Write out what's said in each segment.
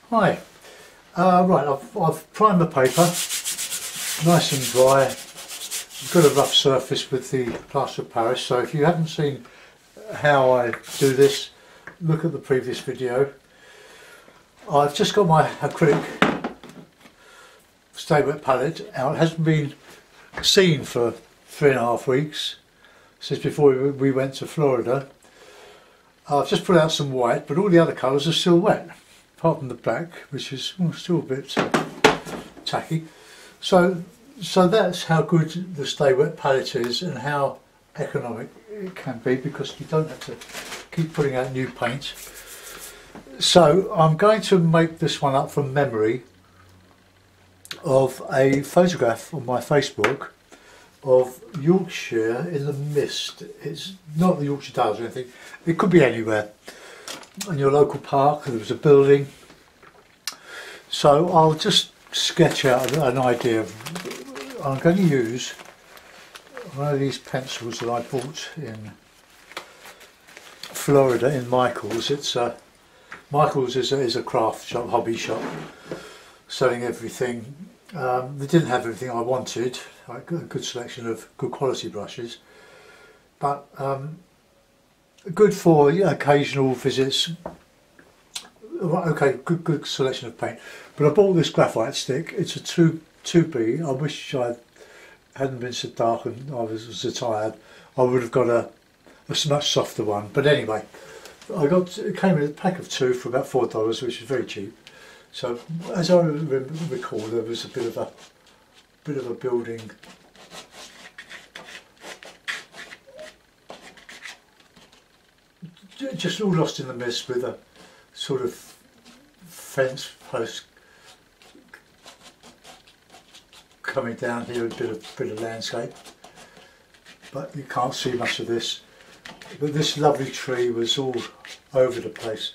Hi. Right, I've primed the paper, nice and dry. I've got a rough surface with the plaster of Paris, so if you haven't seen how I do this, look at the previous video. I've just got my acrylic stay wet palette out. It hasn't been seen for 3.5 weeks, since before we went to Florida. I've just put out some white, but all the other colours are still wet, apart from the black, which is still a bit tacky. So that's how good the stay wet palette is and how economic it can be, because you don't have to keep putting out new paint. So I'm going to make this one up from memory of a photograph on my Facebook of Yorkshire in the mist. It's not the Yorkshire Dales or anything, it could be anywhere. In your local park there was a building. So I'll just sketch out an idea. I'm going to use one of these pencils that I bought in Florida in Michael's. Michael's is a craft shop, hobby shop, selling everything. They didn't have everything I wanted, like a good selection of good quality brushes, but good for occasional visits. Okay, good selection of paint. But I bought this graphite stick. It's a 2B. I wish I hadn't been so dark and I was so tired. I would have got a much softer one. But anyway, it came in a pack of 2 for about $4, which is very cheap. So as I recall, there was a bit of a building. Just all lost in the mist, with a sort of fence post coming down here, a bit of landscape, but you can't see much of this. But this lovely tree was all over the place.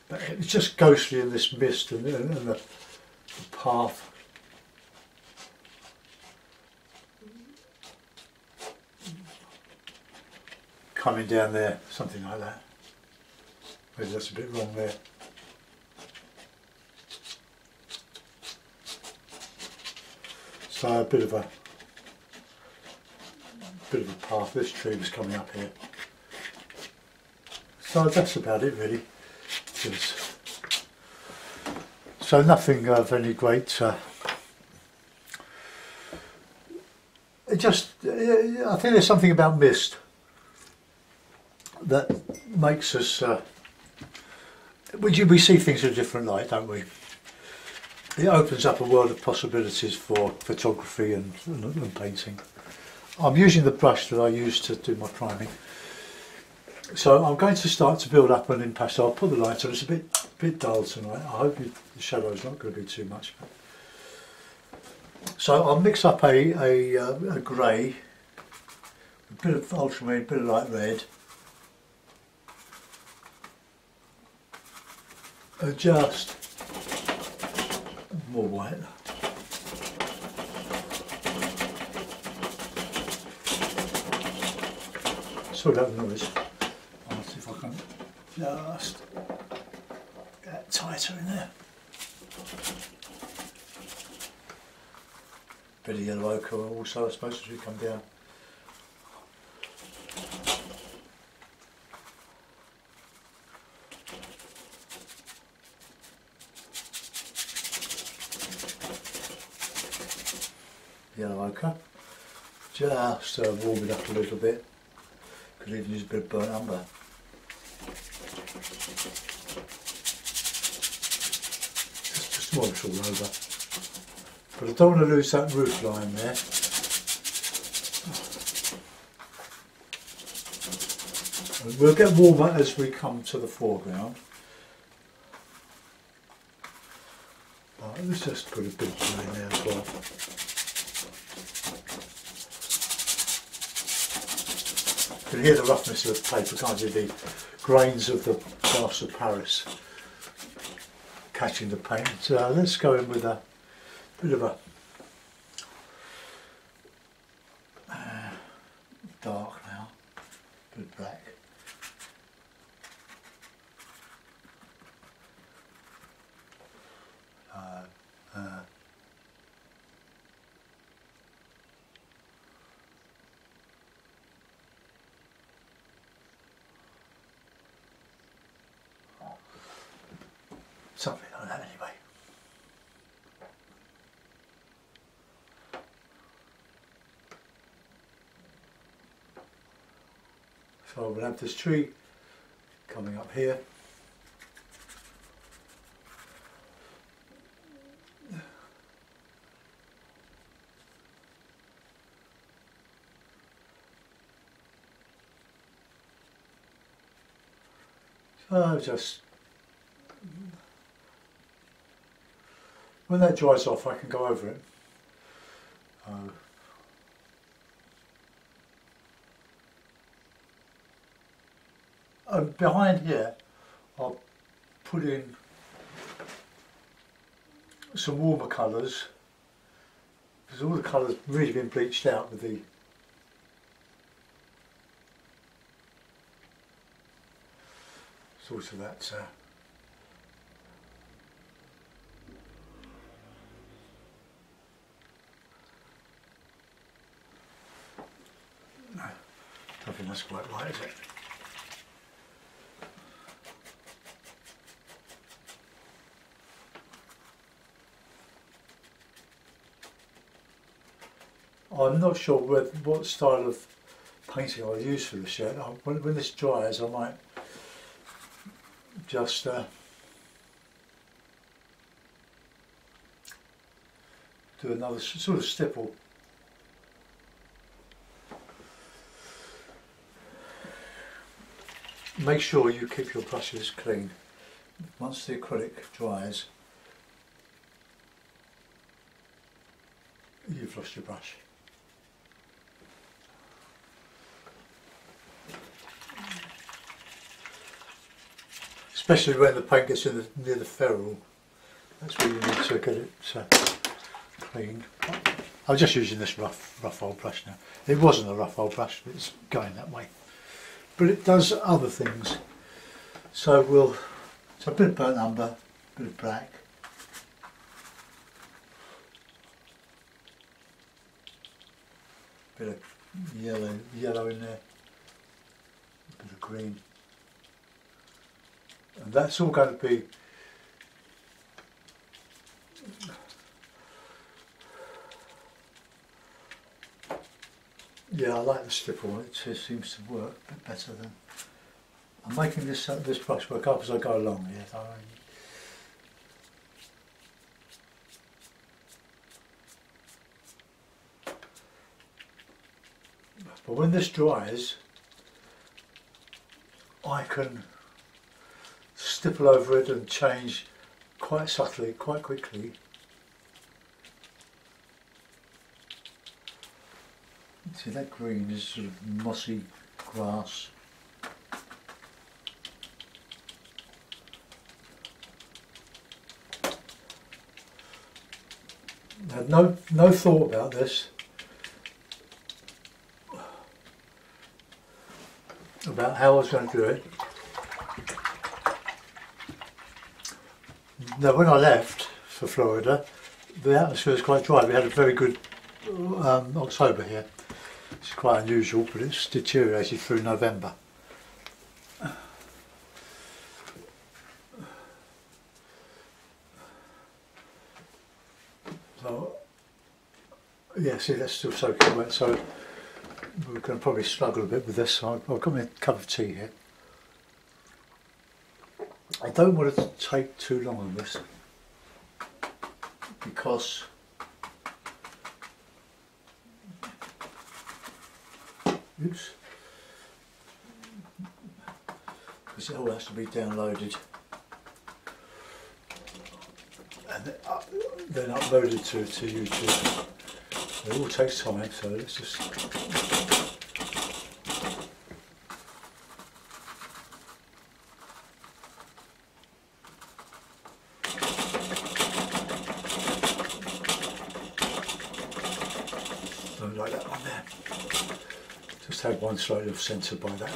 But it was just ghostly in this mist and the path. Coming down there, something like that. Maybe that's a bit wrong there. So a bit of a path. This tree was coming up here. So that's about it really. So nothing of any great. I think there's something about mist that makes us. We see things in a different light, don't we? It opens up a world of possibilities for photography and painting. I'm using the brush that I used to do my priming. So I'm going to start to build up an impasto. I'll put the light on. It's a bit dull tonight. I hope the shadow is not going to be too much. So I'll mix up a grey, a bit of ultramarine, a bit of light red. Just more white. Sorry about the noise. I'll see if I can just get tighter in there. Bit of yellow ochre also, I suppose, as we come down. Yellow ochre. Just warm it up a little bit. Could even use a bit of burnt umber. Just warm it all over. But I don't want to lose that roof line there. And we'll get warmer as we come to the foreground. Let's just put a bit of blue in there as well. You can hear the roughness of the paper, can't you? The grains of the plaster of Paris catching the paint. So let's go in with a bit of a dark now, a bit black. Something like that anyway. So we'll have this tree coming up here. So just when that dries off, I can go over it. And behind here, I'll put in some warmer colours, because all the colours really been bleached out with the sort of that. No, I don't think that's quite right, is it? I'm not sure what style of painting I'll use for this yet. When this dries, I might just do another sort of stipple. Make sure you keep your brushes clean. Once the acrylic dries, you've lost your brush. Especially when the paint gets in near the ferrule, that's where you need to get it clean. I'm just using this rough old brush now. It wasn't a rough old brush, but it's going that way. But it does other things. So a bit of burnt umber, a bit of black. Bit of yellow in there, a bit of green. And that's all going to be I like the stipple. It just seems to work a bit better than. I'm making this brush work up as I go along here. But when this dries, I can stipple over it and change quite subtly, quite quickly. See, that green is sort of mossy grass. I had no thought about this, about how I was going to do it. Now, when I left for Florida, the atmosphere was quite dry. We had a very good October here. It's quite unusual, but it's deteriorated through November. So, yeah, see, that's still soaking wet, so we're going to probably struggle a bit with this. So I've got my cup of tea here. I don't want to take too long on this because it all has to be downloaded and then uploaded to YouTube. It all takes time, so let's just like that one there. Just have one slightly off centre by that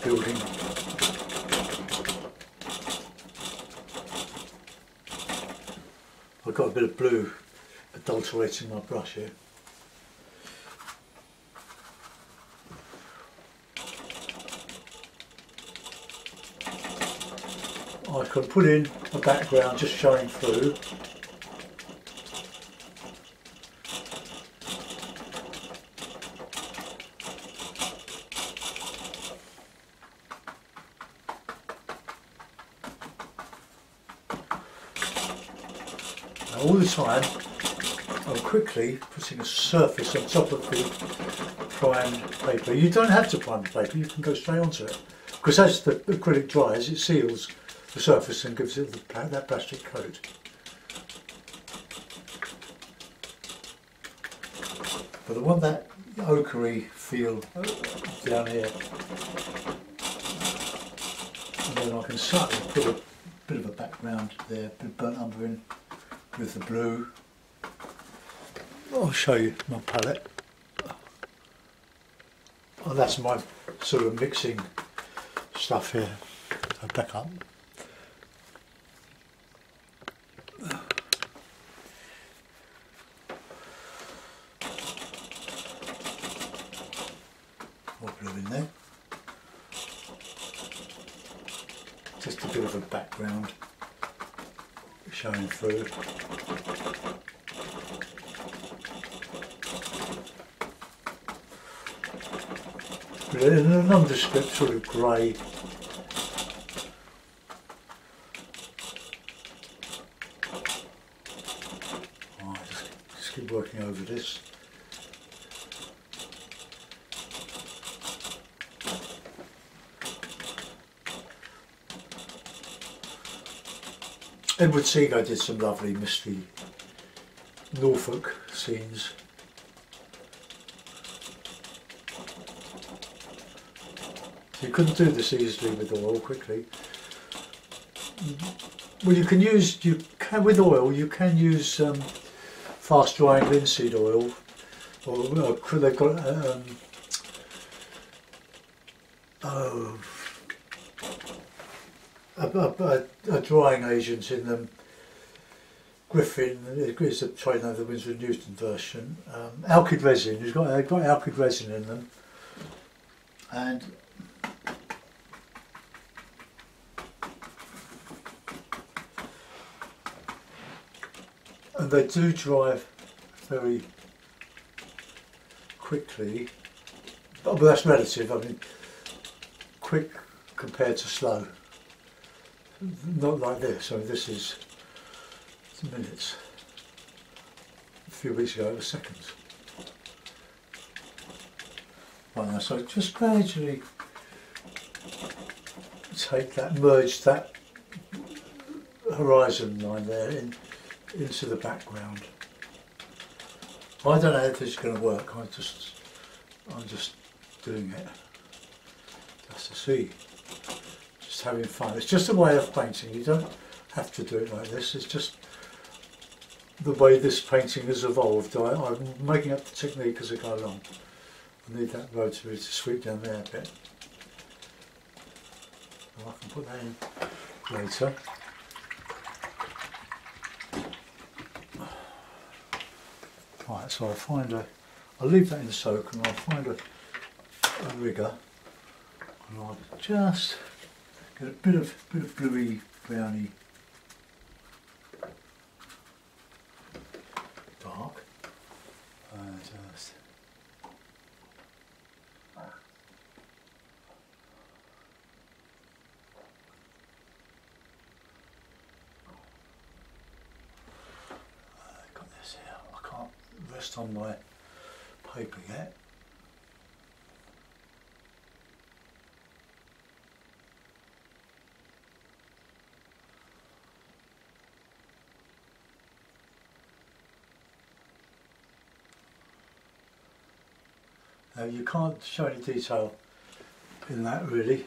building. I've got a bit of blue adulterating my brush here. I can put in a background just showing through. Now all the time I'm quickly putting a surface on top of the primed paper. You don't have to prime the paper, you can go straight onto it. Because as the acrylic dries, it seals the surface and gives it that plastic coat. But I want that ochre-y feel down here. And then I can subtly put a bit of a background there, a bit burnt umber in with the blue. I'll show you my palette. Oh, that's my sort of mixing stuff here. So back up. More blue in there. Just a bit of a background showing through. In a nondescript sort of grey. Right, just keep working over this. Edward Seago did some lovely misty Norfolk scenes. You couldn't do this easily with oil quickly. Well, with oil you can use fast drying linseed oil, or they've got a drying agent in them. Griffin is a trade name of the Winsor & Newton version. Alkyd resin, they've got alkyd resin in them, and they do dry very quickly, but that's relative. I mean, quick compared to slow. Not like this. I mean, this is minutes. A few weeks ago it was seconds. Right now, so just gradually take that, merge that horizon line there into the background. I don't know if this is going to work. I'm just doing it just to see, just having fun. It's just a way of painting. You don't have to do it like this. It's just the way this painting has evolved. I'm making up the technique as I go along. I need that rotary to sweep down there a bit. I can put that in later. Right, so I'll leave that in soak, and I'll find a rigger, and I'll just get a bit of bluey, browny, dark, and just got this here. I can't rest on my paper yet. Now you can't show any detail in that really.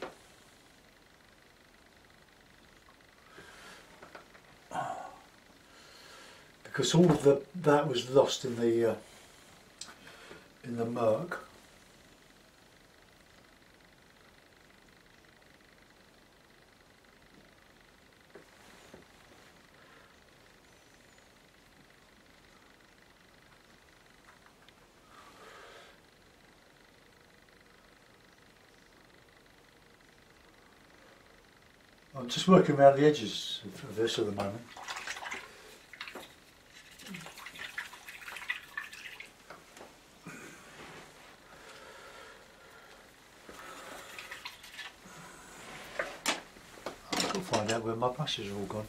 Because all of that was lost in the murk. I'm just working around the edges of this at the moment. I've got to find out where my brushes are all gone.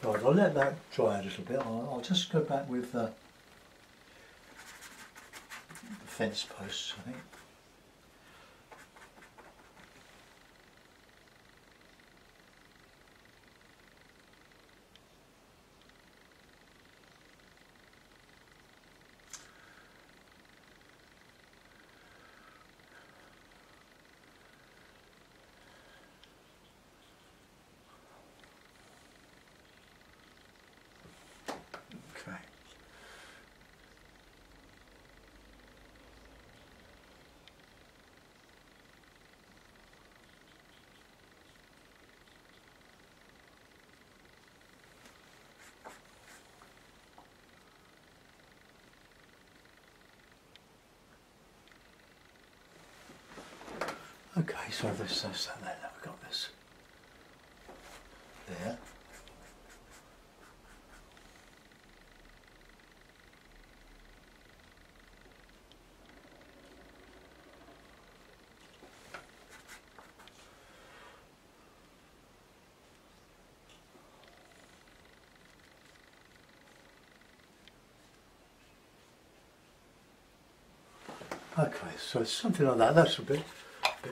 Right, I'll let that dry a little bit. I'll just go back with the fence posts, I think. Okay. Okay, so that's that there. We've got this there. Okay, so it's something like that. That's a bit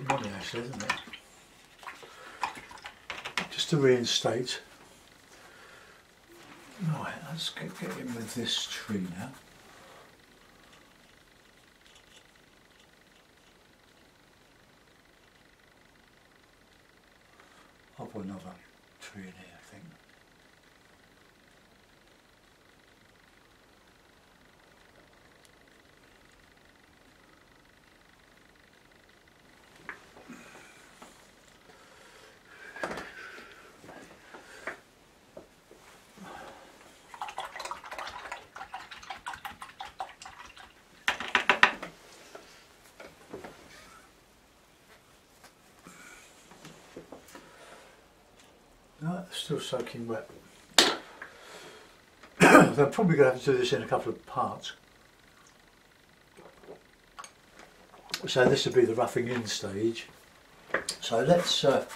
money actually, isn't it? Just to reinstate. Right, let's get in with this tree now. I'll put another tree in here, I think. No, it's still soaking wet. They're probably going to have to do this in a couple of parts. So this would be the roughing in stage. So let's get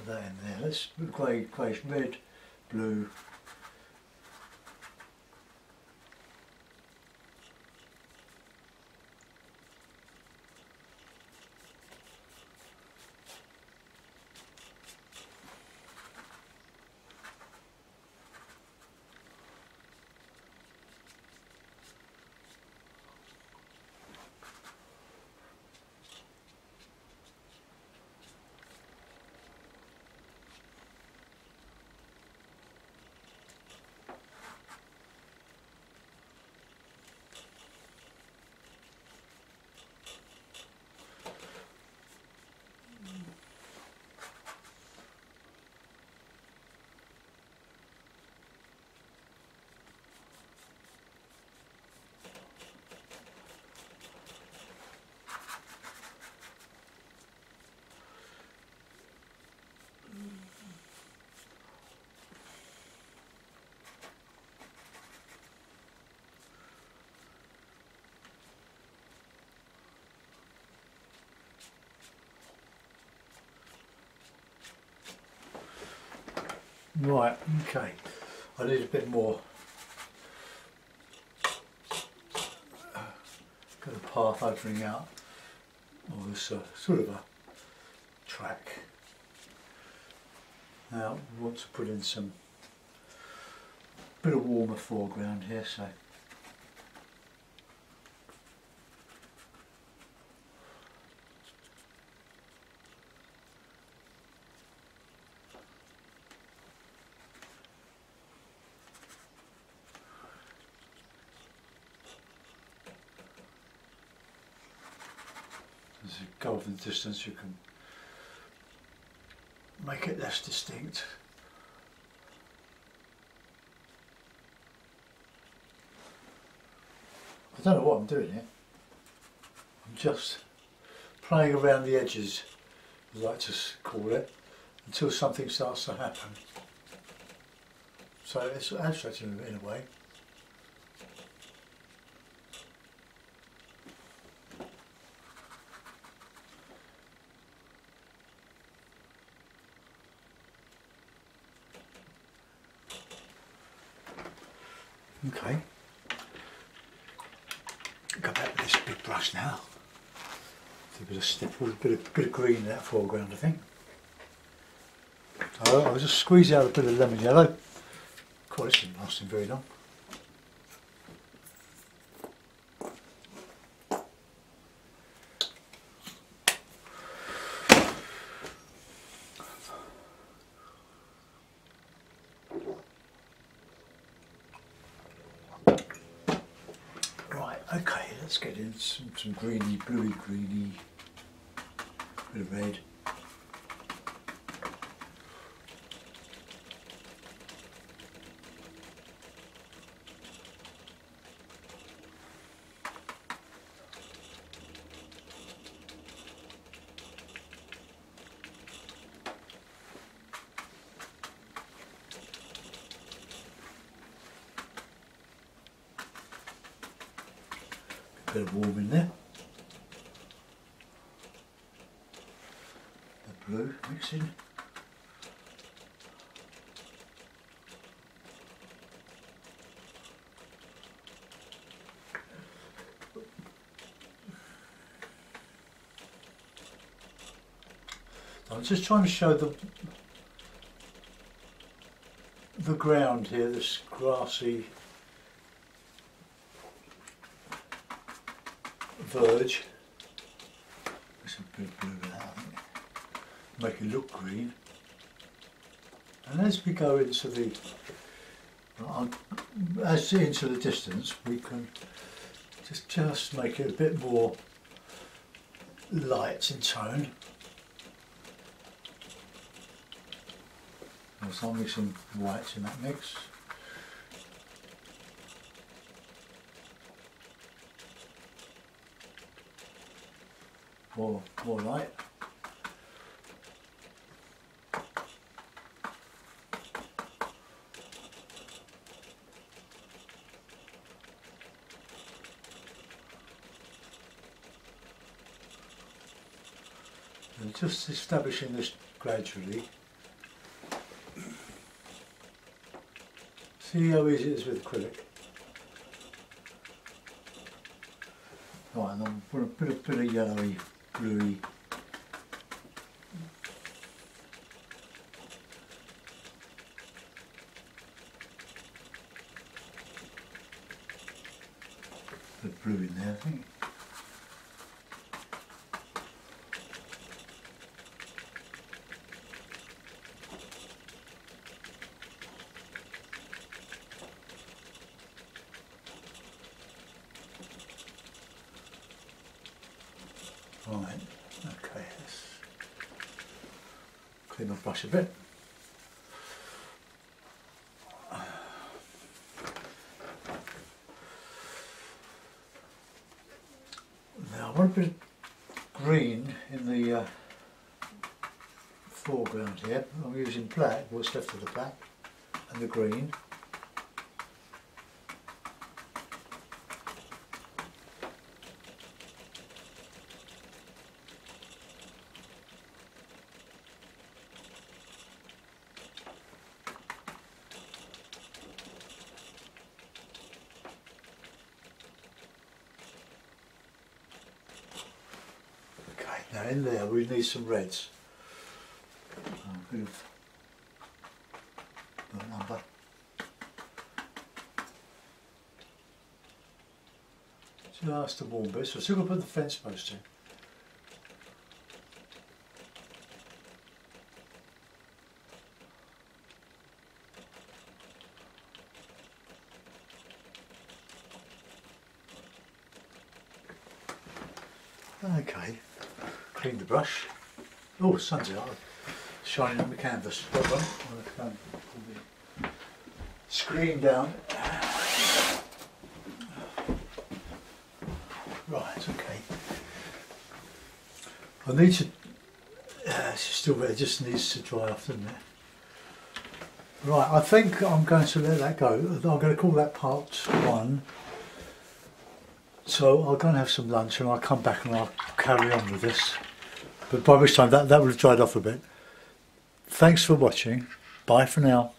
that in there. Let's put grey, red, blue. Right, okay. I need a bit more. Got a path opening out. Or this sort of a track. Now we want to put in some bit of warmer foreground here, so as you go off in the distance you can make it less distinct. I don't know what I'm doing here. I'm just playing around the edges, I like to call it, until something starts to happen. So it's abstract in a way. Okay. Go back with this big brush now. Do a bit of stipple, a bit of green in that foreground, I think. I'll just squeeze out a bit of lemon yellow. God, this isn't lasting very long. Right, okay, let's get in some greeny, bluey, greeny, bit of red. Bit of warm in there. The blue mixing. I'm just trying to show the ground here, this grassy verge. There's a bit of blue in that, I think. Make it look green. And as we go into the into the distance, we can just make it a bit more light in tone. So I'll mix some whites in that mix. More light. And just establishing this gradually. See how easy it is with acrylic. Right, and then put a bit of yellowy, bluey. Bit of blue in there, I think. Right, okay, let's clean my brush a bit. Now I want a bit of green in the foreground here. I'm using black, what's left of the black, and the green. Now in there we need some reds. A bit of burnt umber. Just the warm bits. We're still going to put the fence post in. Okay. Clean the brush. Oh, the sun's out, shining on the canvas. Well done. I'll pull the screen down. Right, okay. I need to, it's still wet, it just needs to dry off, doesn't it? Right, I think I'm going to let that go. I'm going to call that part 1. So I'll go and have some lunch and I'll come back and I'll carry on with this. But by which time that will have dried off a bit. Thanks for watching. Bye for now.